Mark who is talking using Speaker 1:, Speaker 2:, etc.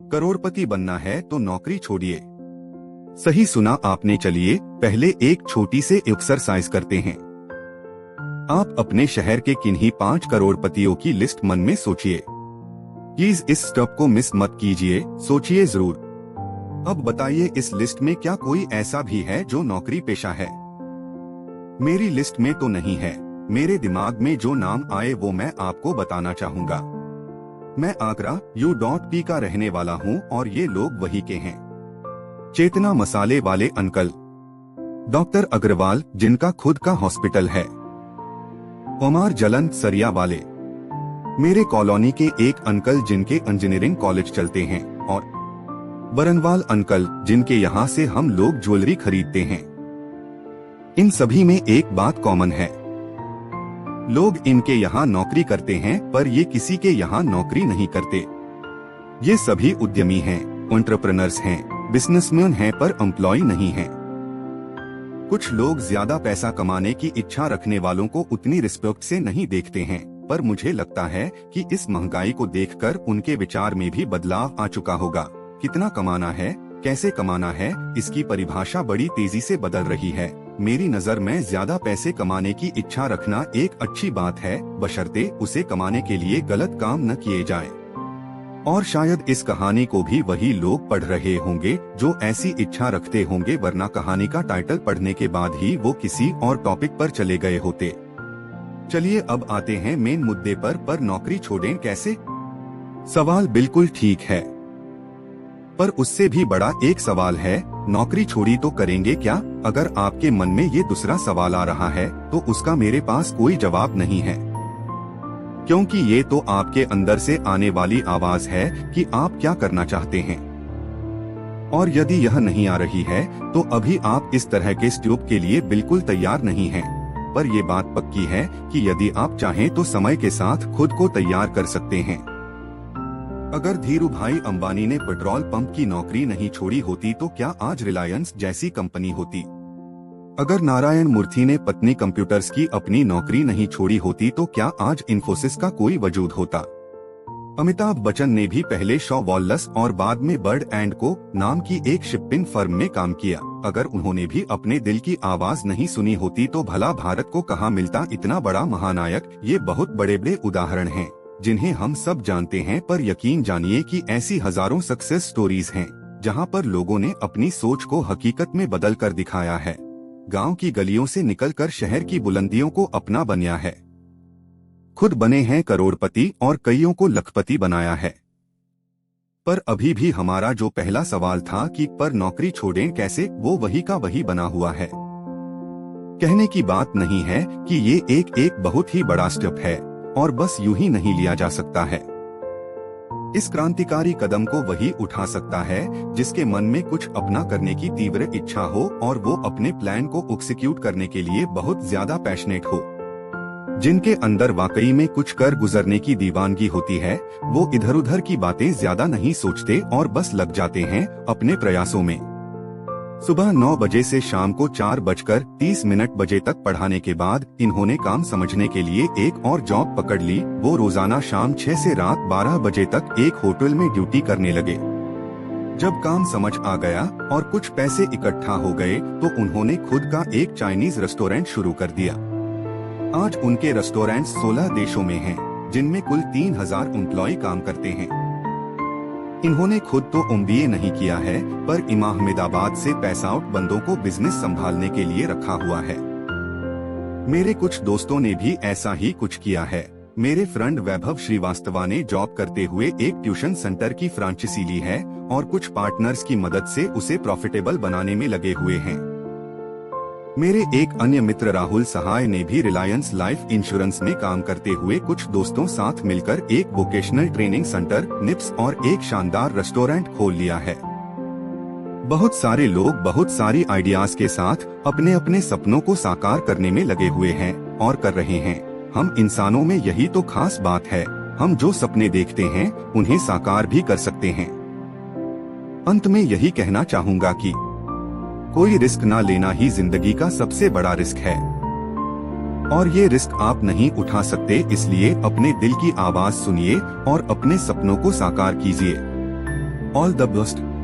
Speaker 1: करोड़पति बनना है तो नौकरी छोड़िए। सही सुना आपने। चलिए पहले एक छोटी से एक्सरसाइज करते हैं। आप अपने शहर के किन्हीं 5 करोड़पतियों की लिस्ट मन में सोचिए। प्लीज इस स्टेप को मिस मत कीजिए, सोचिए जरूर। अब बताइए इस लिस्ट में क्या कोई ऐसा भी है जो नौकरी पेशा है? मेरी लिस्ट में तो नहीं है। मेरे दिमाग में जो नाम आए वो मैं आपको बताना चाहूंगा। मैं आगरा U.P का रहने वाला हूँ और ये लोग वही के हैं। चेतना मसाले वाले अंकल, डॉक्टर अग्रवाल जिनका खुद का हॉस्पिटल है, कुमार जलन सरिया वाले, मेरे कॉलोनी के एक अंकल जिनके इंजीनियरिंग कॉलेज चलते हैं, और बरनवाल अंकल जिनके यहाँ से हम लोग ज्वेलरी खरीदते हैं। इन सभी में एक बात कॉमन है, लोग इनके यहाँ नौकरी करते हैं पर ये किसी के यहाँ नौकरी नहीं करते। ये सभी उद्यमी हैं, एंटरप्रेन्योर्स हैं, बिजनेसमैन हैं पर एम्प्लॉय नहीं हैं। कुछ लोग ज्यादा पैसा कमाने की इच्छा रखने वालों को उतनी रिस्पेक्ट से नहीं देखते हैं, पर मुझे लगता है कि इस महंगाई को देखकर उनके विचार में भी बदलाव आ चुका होगा। कितना कमाना है, कैसे कमाना है, इसकी परिभाषा बड़ी तेजी से बदल रही है। मेरी नजर में ज्यादा पैसे कमाने की इच्छा रखना एक अच्छी बात है, बशर्ते उसे कमाने के लिए गलत काम न किए जाएं। और शायद इस कहानी को भी वही लोग पढ़ रहे होंगे जो ऐसी इच्छा रखते होंगे, वरना कहानी का टाइटल पढ़ने के बाद ही वो किसी और टॉपिक पर चले गए होते। चलिए अब आते हैं मेन मुद्दे पर नौकरी छोड़ें कैसे? सवाल बिल्कुल ठीक है, पर उससे भी बड़ा एक सवाल है, नौकरी छोड़ी तो करेंगे क्या? अगर आपके मन में ये दूसरा सवाल आ रहा है तो उसका मेरे पास कोई जवाब नहीं है, क्योंकि ये तो आपके अंदर से आने वाली आवाज है कि आप क्या करना चाहते हैं। और यदि यह नहीं आ रही है तो अभी आप इस तरह के स्टेप के लिए बिल्कुल तैयार नहीं हैं। पर ये बात पक्की है कि यदि आप चाहें तो समय के साथ खुद को तैयार कर सकते हैं। अगर धीरू भाई अंबानी ने पेट्रोल पंप की नौकरी नहीं छोड़ी होती तो क्या आज रिलायंस जैसी कंपनी होती? अगर नारायण मूर्ति ने पत्नी कंप्यूटर्स की अपनी नौकरी नहीं छोड़ी होती तो क्या आज इन्फोसिस का कोई वजूद होता? अमिताभ बच्चन ने भी पहले शॉ वॉलस और बाद में बर्ड एंड को नाम की एक शिपिंग फर्म में काम किया। अगर उन्होंने भी अपने दिल की आवाज नहीं सुनी होती तो भला भारत को कहाँ मिलता इतना बड़ा महानायक? ये बहुत बड़े बड़े उदाहरण हैं जिन्हें हम सब जानते हैं, पर यकीन जानिए कि ऐसी हजारों सक्सेस स्टोरीज हैं जहां पर लोगों ने अपनी सोच को हकीकत में बदल कर दिखाया है, गांव की गलियों से निकलकर शहर की बुलंदियों को अपना बनाया है, खुद बने हैं करोड़पति और कईयों को लखपति बनाया है। पर अभी भी हमारा जो पहला सवाल था कि पर नौकरी छोड़ें कैसे, वो वही का वही बना हुआ है। कहने की बात नहीं है कि ये एक बहुत ही बड़ा स्टेप है और बस यूं ही नहीं लिया जा सकता है। इस क्रांतिकारी कदम को वही उठा सकता है जिसके मन में कुछ अपना करने की तीव्र इच्छा हो और वो अपने प्लान को एग्जीक्यूट करने के लिए बहुत ज्यादा पैशनेट हो। जिनके अंदर वाकई में कुछ कर गुजरने की दीवानगी होती है, वो इधर उधर की बातें ज्यादा नहीं सोचते और बस लग जाते हैं अपने प्रयासों में। सुबह 9 बजे से शाम को 4:30 बजे तक पढ़ाने के बाद इन्होंने काम समझने के लिए एक और जॉब पकड़ ली। वो रोजाना शाम 6 से रात 12 बजे तक एक होटल में ड्यूटी करने लगे। जब काम समझ आ गया और कुछ पैसे इकट्ठा हो गए तो उन्होंने खुद का एक चाइनीज रेस्टोरेंट शुरू कर दिया। आज उनके रेस्टोरेंट 16 देशों में हैं, जिनमें कुल 3000 एम्प्लॉय काम करते हैं। इन्होंने खुद तो MBA नहीं किया है, पर इमाम अहमदाबाद से पैस आउट बंदों को बिजनेस संभालने के लिए रखा हुआ है। मेरे कुछ दोस्तों ने भी ऐसा ही कुछ किया है। मेरे फ्रेंड वैभव श्रीवास्तवा ने जॉब करते हुए एक ट्यूशन सेंटर की फ्रांचाइजी ली है और कुछ पार्टनर्स की मदद से उसे प्रॉफिटेबल बनाने में लगे हुए हैं। मेरे एक अन्य मित्र राहुल सहाय ने भी रिलायंस लाइफ इंश्योरेंस में काम करते हुए कुछ दोस्तों साथ मिलकर एक वोकेशनल ट्रेनिंग सेंटर निप्स और एक शानदार रेस्टोरेंट खोल लिया है। बहुत सारे लोग बहुत सारी आइडियाज के साथ अपने अपने सपनों को साकार करने में लगे हुए हैं और कर रहे हैं। हम इंसानों में यही तो खास बात है, हम जो सपने देखते हैं उन्हें साकार भी कर सकते हैं। अंत में यही कहना चाहूँगा कि कोई रिस्क ना लेना ही जिंदगी का सबसे बड़ा रिस्क है, और ये रिस्क आप नहीं उठा सकते, इसलिए अपने दिल की आवाज सुनिए और अपने सपनों को साकार कीजिए। All the best.